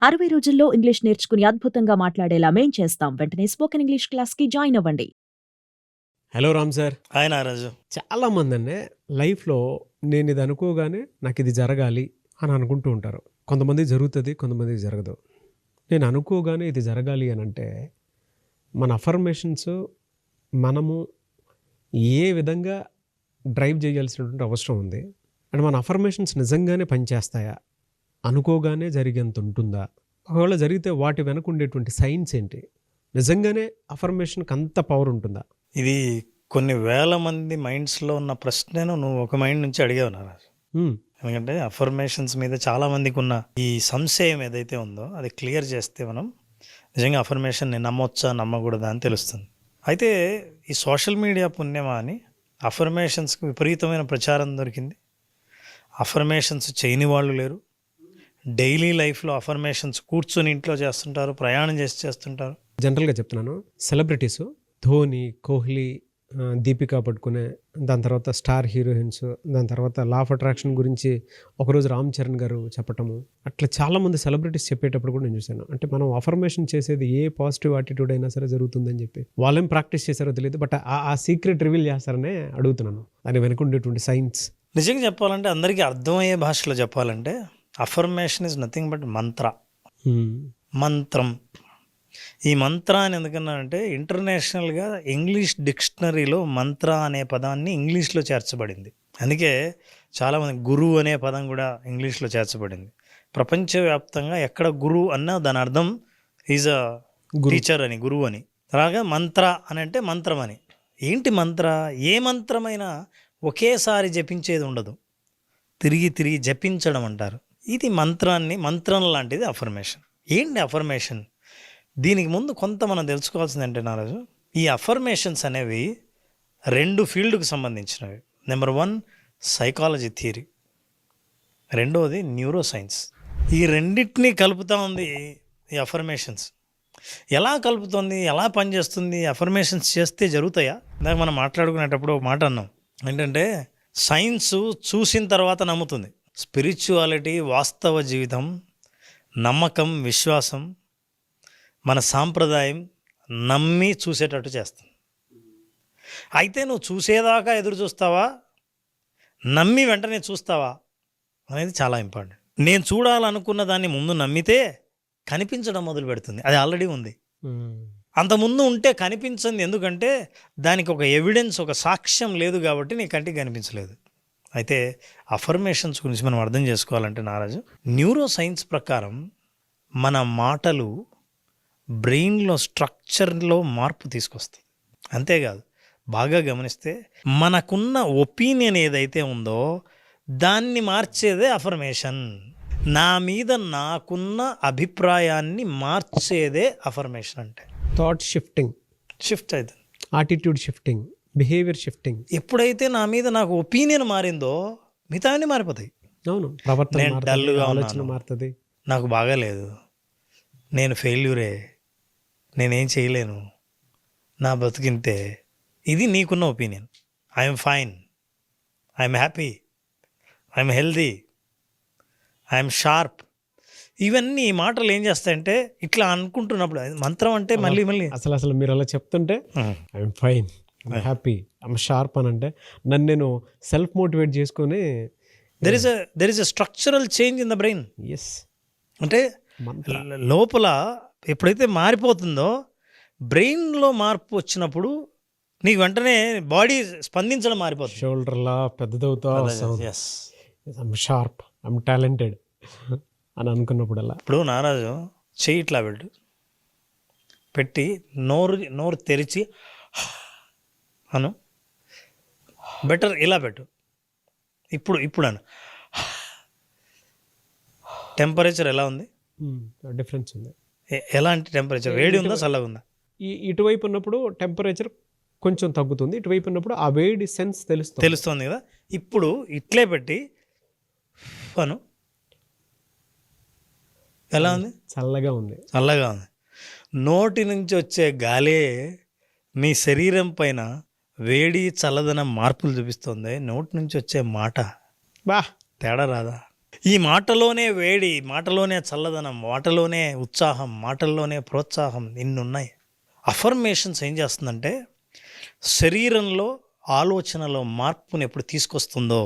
60 రోజుల్లో ఇంగ్లీష్ నేర్చుకుని అద్భుతంగా మాట్లాడేలా మేం చేస్తాం. వెంటనే స్పోకెన్ ఇంగ్లీష్ క్లాస్‌కి జాయిన్ అవ్వండి. Hello Ram sir. హాయ్ నారాజు. చాలామందండి లైఫ్‌లో నేనిది అనుకోగానే నాకిది జరగాలి అని అనుకుంటూ ఉంటారు. కొంతమందికి జరుగుతది, కొంతమందికి జరగదు. నేను అనుకోగానే ఇది జరగాలి అనంటే మన అఫర్మేషన్స్ మనము ఏ విధంగా డ్రైవ్ చేయాల్సినటువంటి అవసరం ఉంది. అండ్ మన అఫర్మేషన్స్ నిజంగానే పనిచేస్తాయా? అనుకోగానే జరిగేంత ఉంటుందా? ఒకవేళ జరిగితే వాటి వెనక ఉండేటువంటి సైన్స్ ఏంటి? నిజంగానే అఫర్మేషన్‌కి అంత పవర్ ఉంటుందా? ఇది కొన్ని వేల మంది మైండ్స్లో ఉన్న ప్రశ్నను నువ్వు ఒక మైండ్ నుంచి అడిగావు నారాజు. ఎందుకంటే అఫర్మేషన్స్ మీద చాలా మందికి ఉన్న ఈ సంశయం ఏదైతే ఉందో అది క్లియర్ చేస్తే మనం నిజంగా అఫర్మేషన్ని నమ్మొచ్చా నమ్మకూడదా అని తెలుస్తుంది. అయితే ఈ సోషల్ మీడియా పుణ్యమా అని అఫర్మేషన్స్కి విపరీతమైన ప్రచారం దొరికింది. అఫర్మేషన్స్ చేయని వాళ్ళు లేరు. డైలీ లైఫ్లో అఫర్మేషన్స్ కూర్చొని ఇంట్లో చేస్తుంటారు, ప్రయాణం చేస్తుంటారు. జనరల్గా చెప్తున్నాను, సెలబ్రిటీసు ధోని, కోహ్లీ, దీపికా పడుకునే, దాని తర్వాత స్టార్ హీరోయిన్స్, దాని తర్వాత లా ఆఫ్ అట్రాక్షన్ గురించి ఒకరోజు రామ్ చరణ్ గారు చెప్పటము, అట్లా చాలామంది సెలబ్రిటీస్ చెప్పేటప్పుడు కూడా నేను చూశాను. అంటే మనం అఫర్మేషన్ చేసేది ఏ పాజిటివ్ యాటిట్యూడ్ అయినా సరే జరుగుతుందని చెప్పి వాళ్ళేం ప్రాక్టీస్ చేశారో తెలియదు. బట్ ఆ సీక్రెట్ రివీల్ చేస్తారనే అడుగుతున్నాను, దాని వెనుకుండేటువంటి సైన్స్. నిజంగా చెప్పాలంటే అందరికీ అర్థమయ్యే భాషలో చెప్పాలంటే అఫర్మేషన్ ఇస్ నథింగ్ బట్ మంత్రం. ఈ మంత్ర అని ఎందుకన్నానంటే ఇంటర్నేషనల్గా ఇంగ్లీష్ డిక్షనరీలో మంత్ర అనే పదాన్ని ఇంగ్లీష్లో చేర్చబడింది. అందుకే చాలామంది గురువు అనే పదం కూడా ఇంగ్లీష్లో చేర్చబడింది. ప్రపంచవ్యాప్తంగా ఎక్కడ గురువు అన్నా దాని అర్థం ఈజ్ అ టీచర్ అని, గురువు అని. అలాగా మంత్ర అని అంటే మంత్రం అని. ఏంటి మంత్ర? ఏ మంత్రమైనా ఒకేసారి జపించేది ఉండదు, తిరిగి తిరిగి జపించడం అంటారు. ఇది మంత్రం లాంటిది అఫర్మేషన్. ఏంటి అఫర్మేషన్? దీనికి ముందు కొంత మనం తెలుసుకోవాల్సింది అంటే నారాజు, ఈ అఫర్మేషన్స్ అనేవి 2 ఫీల్డ్కి సంబంధించినవి. నెంబర్ 1 సైకాలజీ థియరీ, రెండవది న్యూరో సైన్స్. ఈ రెండింటినీ కలుపుతూ ఉంది ఈ అఫర్మేషన్స్. ఎలా కలుపుతుంది, ఎలా పనిచేస్తుంది? అఫర్మేషన్స్ చేస్తే జరుగుతాయా? ఇందాక మనం మాట్లాడుకునేటప్పుడు ఒక మాట అన్నాం, ఏంటంటే సైన్స్ చూసిన తర్వాత నమ్ముతుంది. స్పిరిచువాలిటీ, వాస్తవ జీవితం, నమ్మకం, విశ్వాసం, మన సాంప్రదాయం నమ్మి చూసేటట్టు చేస్తుంది. అయితే నువ్వు చూసేదాకా ఎదురు చూస్తావా, నమ్మి వెంటనే చూస్తావా అనేది చాలా ఇంపార్టెంట్. నేను చూడాలనుకున్న దాన్ని ముందు నమ్మితే కనిపించడం మొదలు పెడుతుంది. అది ఆల్రెడీ ఉంది. అంతకుముందు ఉంటే కనిపించింది, ఎందుకంటే దానికి ఒక ఎవిడెన్స్, ఒక సాక్ష్యం లేదు కాబట్టి నీ కంటికి కనిపించలేదు. అయితే అఫర్మేషన్స్ గురించి మనం అర్థం చేసుకోవాలంటే నారాజు, న్యూరో సైన్స్ ప్రకారం మన మాటలు బ్రెయిన్లో స్ట్రక్చర్లో మార్పు తీసుకొస్తాయి. అంతేకాదు, బాగా గమనిస్తే మనకున్న ఒపీనియన్ ఏదైతే ఉందో దాన్ని మార్చేదే అఫర్మేషన్. నా మీద నాకున్న అభిప్రాయాన్ని మార్చేదే అఫర్మేషన్. అంటే థాట్ షిఫ్ట్ అవుతుంది, యాటిట్యూడ్ షిఫ్టింగ్, బిహేవియర్ షిఫ్టింగ్. ఎప్పుడైతే నా మీద నాకు ఒపీనియన్ మారిందో మిగతా అన్నీ మారిపోతాయి. అవును, ప్రవర్తన, నేను డల్గా ఆలోచన మారుతుంది. నాకు బాగాలేదు, నేను ఫెయిల్యూరే, నేనేం చేయలేను, నా బతికింతే, ఇది నీకున్న opinion. I'm fine, I'm happy, I'm healthy, I'm sharp. ఇవన్నీ ఈ మాటలు ఏం చేస్తాయంటే ఇట్లా అనుకుంటున్నప్పుడు మంత్రం అంటే మళ్ళీ అసలు మీరు అలా చెప్తుంటే I'm fine, I'm happy, I'm sharp అని అంటే నన్ను నేను సెల్ఫ్ మోటివేట్ చేసుకొని there is a structural change in the brain. Yes, అంటే లోపల ఎప్పుడైతే మారిపోతుందో, బ్రెయిన్లో మార్పు వచ్చినప్పుడు నీకు వెంటనే బాడీ స్పందించడం మారిపోతుంది. షోల్డర్లా పెద్దదవుతా, ఐఎమ్ షార్ప్, ఐఎమ్ టాలెంటెడ్ అని అనుకున్నప్పుడల్లా. ఇప్పుడు నారాజు చెయ్యి ఇట్లా పెట్టి నోరు తెరిచి అను, బెటర్ ఇలా పెట్టు. ఇప్పుడు అను. టెంపరేచర్ ఎలా ఉంది? డిఫరెన్స్ ఉంది. ఎలాంటి టెంపరేచర్? వేడి ఉందా, చల్లగా ఉందా? ఇటువైపు ఉన్నప్పుడు టెంపరేచర్ కొంచెం తగ్గుతుంది, ఇటువైపు ఉన్నప్పుడు ఆ వేడి సెన్స్ తెలుస్తుంది కదా. ఇప్పుడు ఇట్లే పెట్టి అను, ఎలా ఉంది? చల్లగా ఉంది. నోటి నుంచి వచ్చే గాలే మీ శరీరం పైన వేడి, చల్లదనం మార్పులు చూపిస్తుంది. నోటి నుంచి వచ్చే మాట తేడా రాదా? ఈ మాటలోనే వేడి, మాటలోనే చల్లదనం, మాటలోనే ఉత్సాహం, మాటల్లోనే ప్రోత్సాహం ఇన్నున్నాయి. అఫర్మేషన్స్ ఏం చేస్తుందంటే శరీరంలో ఆలోచనలో మార్పుని ఎప్పుడు తీసుకొస్తుందో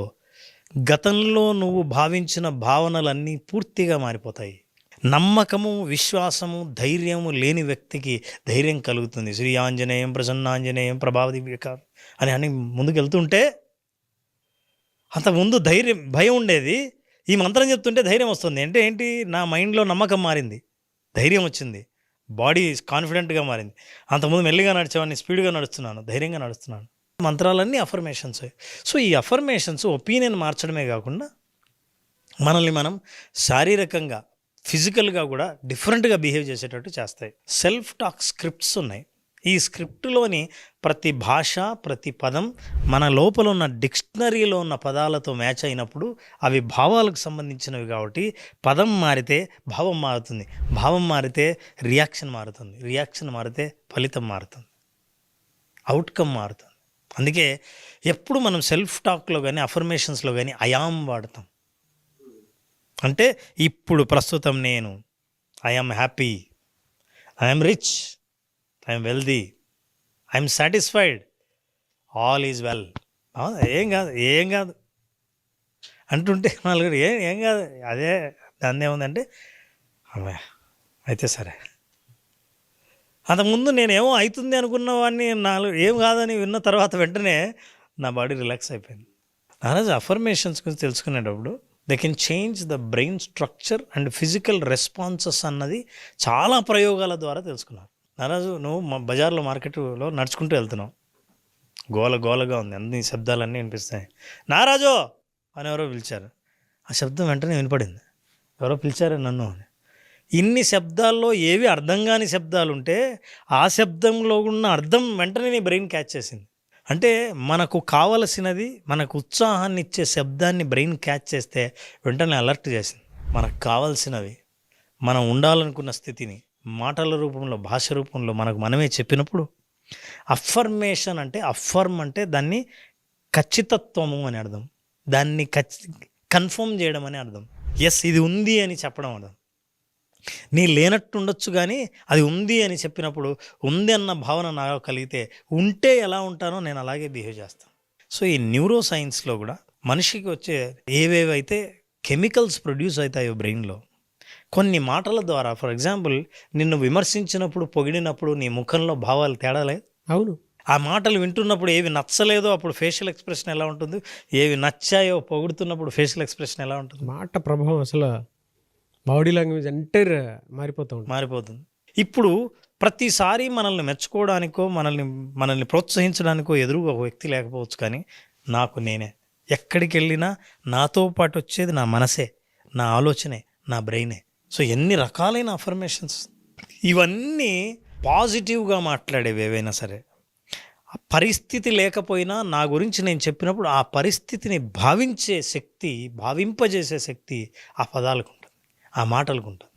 గతంలో నువ్వు భావించిన భావనలన్నీ పూర్తిగా మారిపోతాయి. నమ్మకము, విశ్వాసము, ధైర్యము లేని వ్యక్తికి ధైర్యం కలుగుతుంది. శ్రీ ఆంజనేయం ప్రసన్నాంజనేయం ప్రభావదివ్యక అని ముందుకెళ్తుంటే అంతకుముందు భయం ఉండేది. ఈ మంత్రం చెప్తుంటే ధైర్యం వస్తుంది. అంటే ఏంటి, నా మైండ్లో నమ్మకం మారింది, ధైర్యం వచ్చింది, బాడీ కాన్ఫిడెంట్గా మారింది. అంతకుముందు మెల్లిగా నడిచేవాడిని, స్పీడ్గా నడుస్తున్నాను, ధైర్యంగా నడుస్తున్నాను. మంత్రాలన్నీ అఫర్మేషన్స్. సో ఈ అఫర్మేషన్స్ ఒపీనియన్ మార్చడమే కాకుండా మనల్ని మనం శారీరకంగా, ఫిజికల్గా కూడా డిఫరెంట్గా బిహేవ్ చేసేటట్టు చేస్తాయి. సెల్ఫ్ టాక్ స్క్రిప్ట్స్ ఉన్నాయి. ఈ స్క్రిప్ట్లోని ప్రతి భాష, ప్రతి పదం మన లోపల ఉన్న డిక్షనరీలో ఉన్న పదాలతో మ్యాచ్ అయినప్పుడు అవి భావాలకు సంబంధించినవి కాబట్టి పదం మారితే భావం మారుతుంది, భావం మారితే రియాక్షన్ మారుతుంది, రియాక్షన్ మారితే ఫలితం మారుతుంది, అవుట్కమ్ మారుతుంది. అందుకే ఎప్పుడు మనం సెల్ఫ్ టాక్లో కానీ అఫర్మేషన్స్లో కానీ ఐఆమ్ వాడతాం. అంటే ఇప్పుడు ప్రస్తుతం నేను, I am happy, I am rich, I'm wealthy, I'm satisfied, all is well. ఏం కాదు, ఏం కాదు అంటుంటే నలుగురు ఏం కాదు, అదే దాన్ని ఏముందంటే అయితే సరే. అంతకుముందు నేనేమో అవుతుంది అనుకున్న వాడిని ఏం కాదని విన్న తర్వాత వెంటనే నా బాడీ రిలాక్స్ అయిపోయింది. నారాజు అఫర్మేషన్స్ గురించి తెలుసుకునేటప్పుడు they can change the brain structure and physical responses అన్నది చాలా ప్రయోగాల ద్వారా తెలుసుకున్నారు. నారాజు, నువ్వు మా బజార్లో మార్కెట్లో నడుచుకుంటూ వెళ్తున్నావు, గోలగా ఉంది, అన్ని శబ్దాలన్నీ వినిపిస్తాయి. నారాజు అని ఎవరో పిలిచారు. ఆ శబ్దం వెంటనే వినపడింది, ఎవరో పిలిచారు నన్ను అని. ఇన్ని శబ్దాల్లో ఏవి అర్థం కాని శబ్దాలు ఉంటే ఆ శబ్దంలో ఉన్న అర్థం వెంటనే నీ బ్రెయిన్ క్యాచ్ చేసింది. అంటే మనకు కావలసినది, మనకు ఉత్సాహాన్ని ఇచ్చే శబ్దాన్ని బ్రెయిన్ క్యాచ్ చేస్తే వెంటనే అలర్ట్ చేసింది. మనకు కావాల్సినవి, మనం ఉండాలనుకున్న స్థితిని మాటల రూపంలో, భాష రూపంలో మనకు మనమే చెప్పినప్పుడు అఫర్మేషన్ అంటే, అఫర్మ్ అంటే దాన్ని ఖచ్చితత్వము అని అర్థం, దాన్ని కన్ఫర్మ్ చేయడం అని అర్థం. ఎస్, ఇది ఉంది అని చెప్పడం అర్థం. నీ లేనట్టు ఉండొచ్చు కానీ అది ఉంది అని చెప్పినప్పుడు ఉంది అన్న భావన నాకు కలిగితే ఉంటే ఎలా ఉంటానో నేను అలాగే బిహేవ్ చేస్తాను. సో ఈ న్యూరో సైన్స్లో కూడా మనిషికి వచ్చే ఏవేవైతే కెమికల్స్ ప్రొడ్యూస్ అవుతాయో బ్రెయిన్లో కొన్ని మాటల ద్వారా, ఫర్ ఎగ్జాంపుల్ నిన్ను విమర్శించినప్పుడు, పొగిడినప్పుడు నీ ముఖంలో భావాలు తేడాలే. అవును. ఆ మాటలు వింటున్నప్పుడు ఏవి నచ్చలేదో అప్పుడు ఫేషియల్ ఎక్స్ప్రెషన్ ఎలా ఉంటుంది, ఏవి నచ్చాయో పొగుడుతున్నప్పుడు ఫేషియల్ ఎక్స్ప్రెషన్ ఎలా ఉంటుంది. మాట ప్రభావం అసలు బాడీ లాంగ్వేజ్ ఎంటైర్ మారిపోతుంది. ఇప్పుడు ప్రతిసారి మనల్ని మెచ్చుకోవడానికో మనల్ని ప్రోత్సహించడానికో ఎదురుగా ఒక వ్యక్తి లేకపోవచ్చు, కానీ నాకు నేనే. ఎక్కడికి వెళ్ళినా నాతో పాటు వచ్చేది నా మనసే, నా ఆలోచనే, నా బ్రెయినే. సో ఎన్ని రకాలైన అఫర్మేషన్స్. ఇవన్నీ పాజిటివ్గా మాట్లాడేవి ఏవైనా సరే. పరిస్థితి లేకపోయినా నా గురించి నేను చెప్పినప్పుడు ఆ పరిస్థితిని భావించే శక్తి, భావింపజేసే శక్తి ఆ పదాలకు ఉంటుంది, ఆ మాటలకు ఉంటుంది.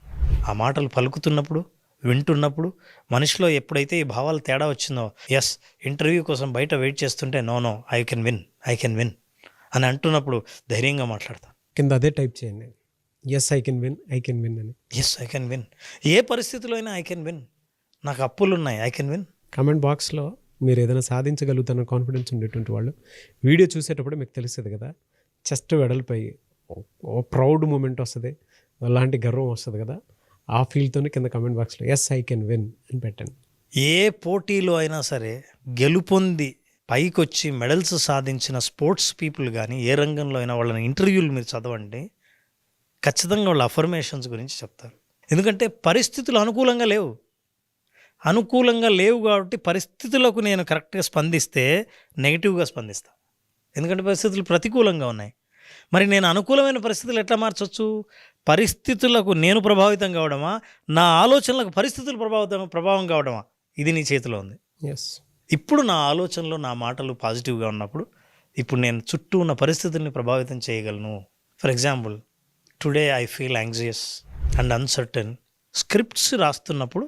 ఆ మాటలు పలుకుతున్నప్పుడు, వింటున్నప్పుడు మనిషిలో ఎప్పుడైతే ఈ భావాలు తేడా వచ్చిందో, ఎస్ ఇంటర్వ్యూ కోసం బయట వెయిట్ చేస్తుంటే నో ఐ కెన్ విన్ అని అంటున్నప్పుడు ధైర్యంగా మాట్లాడతాను. కింద అదే టైప్ చేయండి, ఎస్ ఐ కెన్ విన్ అని. ఎస్ ఐ కెన్ విన్, ఏ పరిస్థితిలో అయినా ఐ కెన్ విన్. నాకు అప్పులు ఉన్నాయి, ఐ కెన్ విన్. కామెంట్ బాక్స్లో మీరు ఏదైనా సాధించగలుగుతారన్న కాన్ఫిడెన్స్ ఉండేటువంటి వాళ్ళు వీడియో చూసేటప్పుడు మీకు తెలుస్తుంది కదా, చెస్ట్ వెడల్పై ఓ ప్రౌడ్ మూమెంట్ వస్తుంది, అలాంటి గర్వం వస్తుంది కదా, ఆ ఫీల్తోనే కింద కామెంట్ బాక్స్లో ఎస్ ఐ కెన్ విన్ అని పెట్టండి. ఏ పోటీలో అయినా సరే గెలుపొంది పైకొచ్చి మెడల్స్ సాధించిన స్పోర్ట్స్ పీపుల్ కానీ ఏ రంగంలో అయినా వాళ్ళని ఇంటర్వ్యూలు మీరు చదవండి, ఖచ్చితంగా వాళ్ళ అఫర్మేషన్స్ గురించి చెప్తారు. ఎందుకంటే పరిస్థితులు అనుకూలంగా లేవు కాబట్టి పరిస్థితులకు నేను కరెక్ట్గా స్పందిస్తే నెగిటివ్గా స్పందిస్తాను. ఎందుకంటే పరిస్థితులు ప్రతికూలంగా ఉన్నాయి. మరి నేను అనుకూలమైన పరిస్థితులు ఎట్లా మార్చవచ్చు? పరిస్థితులకు నేను ప్రభావితం కావడమా, నా ఆలోచనలకు పరిస్థితులు ప్రభావం కావడమా? ఇది నీ చేతిలో ఉంది. ఎస్, ఇప్పుడు నా ఆలోచనలో నా మాటలు పాజిటివ్గా ఉన్నప్పుడు ఇప్పుడు నేను చుట్టూ ఉన్న పరిస్థితుల్ని ప్రభావితం చేయగలను. For example, today I feel anxious and uncertain. Scripts రాస్తున్నప్పుడు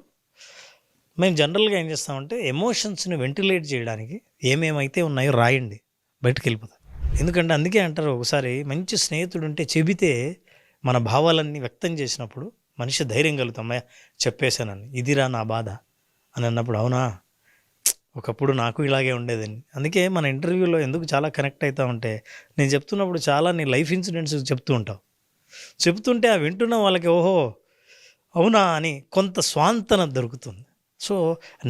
మేము జనరల్గా ఏం చేస్తామంటే ఎమోషన్స్ని వెంటిలేట్ చేయడానికి ఏమేమైతే ఉన్నాయో రాయండి, బయటకు వెళ్ళిపోతాయి. ఎందుకంటే అందుకే అంటారు, ఒకసారి మంచి స్నేహితుడు ఉంటే చెబితే మన భావాలన్నీ వ్యక్తం చేసినప్పుడు మనిషి ధైర్యం కలుగుతామయ్యా చెప్పేశానని, ఇదిరా నా బాధ అని అన్నప్పుడు, అవునా ఒకప్పుడు నాకు ఇలాగే ఉండేదని. అందుకే మన ఇంటర్వ్యూలో ఎందుకు చాలా కనెక్ట్ అవుతా ఉంటే, నేను చెప్తున్నప్పుడు చాలా నీ లైఫ్ ఇన్సిడెంట్స్ చెప్తూ ఉంటావు. చెప్తుంటే ఆ వింటున్న వాళ్ళకి ఓహో అవునా అని కొంత స్వాంతన దొరుకుతుంది. సో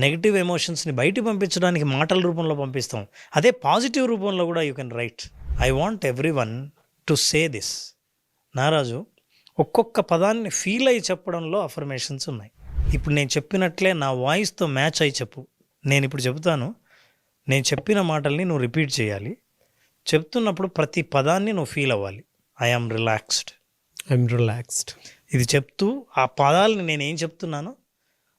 నెగిటివ్ ఎమోషన్స్ని బయటికి పంపించడానికి మాటల రూపంలో పంపిస్తాం. అదే పాజిటివ్ రూపంలో కూడా you can write. I want everyone to say this. నారాజు ఒక్కొక్క పదాన్ని ఫీల్ అయ్యి చెప్పడంలో అఫర్మేషన్స్ ఉన్నాయి. ఇప్పుడు నేను చెప్పినట్లే నా వాయిస్తో మ్యాచ్ అయ్యి చెప్పు. నేను ఇప్పుడు చెబుతాను, నేను చెప్పిన మాటల్ని నువ్వు రిపీట్ చేయాలి. చెప్తున్నప్పుడు ప్రతి పదాన్ని నువ్వు ఫీల్ అవ్వాలి. I'm relaxed. ఇది చెప్తూ ఆ పదాలని నేనేం చెప్తున్నానో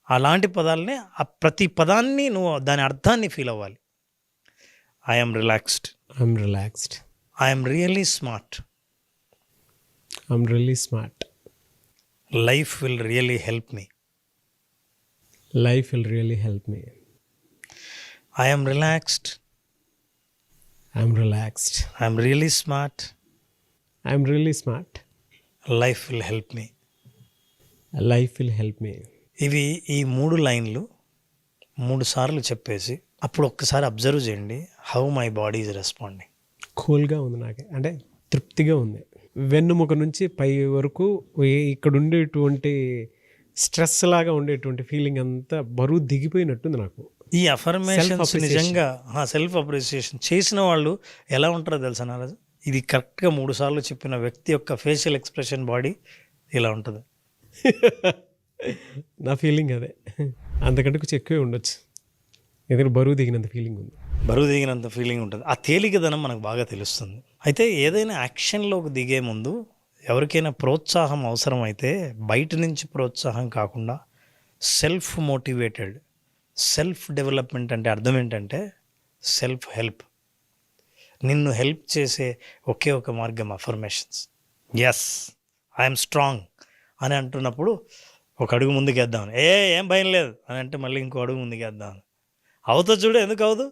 అలాంటి పదాలని, ఆ ప్రతి పదాన్ని నువ్వు దాని అర్థాన్ని ఫీల్ అవ్వాలి. I'm relaxed. I'm really smart. Life will really help me. I'm relaxed. I'm really smart. Life will help me. ఇవి ఈ 3 లైన్లు 3 సార్లు చెప్పేసి అప్పుడు ఒక్కసారి అబ్జర్వ్ చేయండి, how my body is responding. కూల్గా ఉంది, నాకు అంటే తృప్తిగా ఉంది. వెన్నుముక నుంచి పై వరకు ఇక్కడ ఉండేటువంటి స్ట్రెస్ లాగా ఉండేటువంటి ఫీలింగ్ అంతా బరువు దిగిపోయినట్టుంది నాకు. ఈ అఫర్మేషన్స్ నిజంగా సెల్ఫ్ అప్రిసియేషన్ చేసిన వాళ్ళు ఎలా ఉంటారో తెలుసా నారాజు? ఇది కరెక్ట్గా 3 సార్లు చెప్పిన వ్యక్తి యొక్క ఫేషియల్ ఎక్స్ప్రెషన్, బాడీ ఇలా ఉంటుంది. నా ఫీలింగ్ అదే. అంతకంటే కొంచెం ఎక్కువే ఉండొచ్చు, ఎందుకంటే బరువు దిగినంత ఫీలింగ్ ఉంటుంది. ఆ తేలికదనం మనకు బాగా తెలుస్తుంది. అయితే ఏదైనా యాక్షన్లోకి దిగే ముందు ఎవరికైనా ప్రోత్సాహం అవసరం అయితే బయట నుంచి ప్రోత్సాహం కాకుండా సెల్ఫ్ మోటివేటెడ్, సెల్ఫ్ డెవలప్మెంట్ అంటే అర్థం ఏంటంటే సెల్ఫ్ హెల్ప్. నిన్ను హెల్ప్ చేసే ఒకే ఒక మార్గం అఫర్మేషన్స్. ఎస్ ఐఎమ్ స్ట్రాంగ్ అని అంటున్నప్పుడు ఒక అడుగు ముందుకేద్దాం, ఏం భయం లేదు అని అంటే మళ్ళీ ఇంకో అడుగు ముందుకేద్దాం, అవుతా చూడు ఎందుకు అవదు,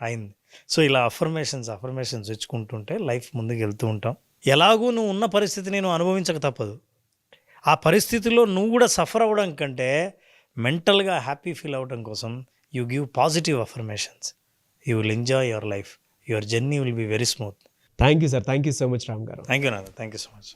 అయింది. సో ఇలా అఫర్మేషన్స్ ఇచ్చుకుంటుంటే లైఫ్ ముందుకు వెళ్తూ ఉంటాం. ఎలాగూ నువ్వు ఉన్న పరిస్థితిని నువ్వు అనుభవించక తప్పదు. ఆ పరిస్థితిలో నువ్వు కూడా సఫర్ అవ్వడం కంటే మెంటల్గా హ్యాపీ ఫీల్ అవ్వడం కోసం you give positive affirmations. You will enjoy your life. Your journey will be very smooth. Thank you sir. Thank you so much Ram గారు. థ్యాంక్ యూ నాన్న. Thank you so much.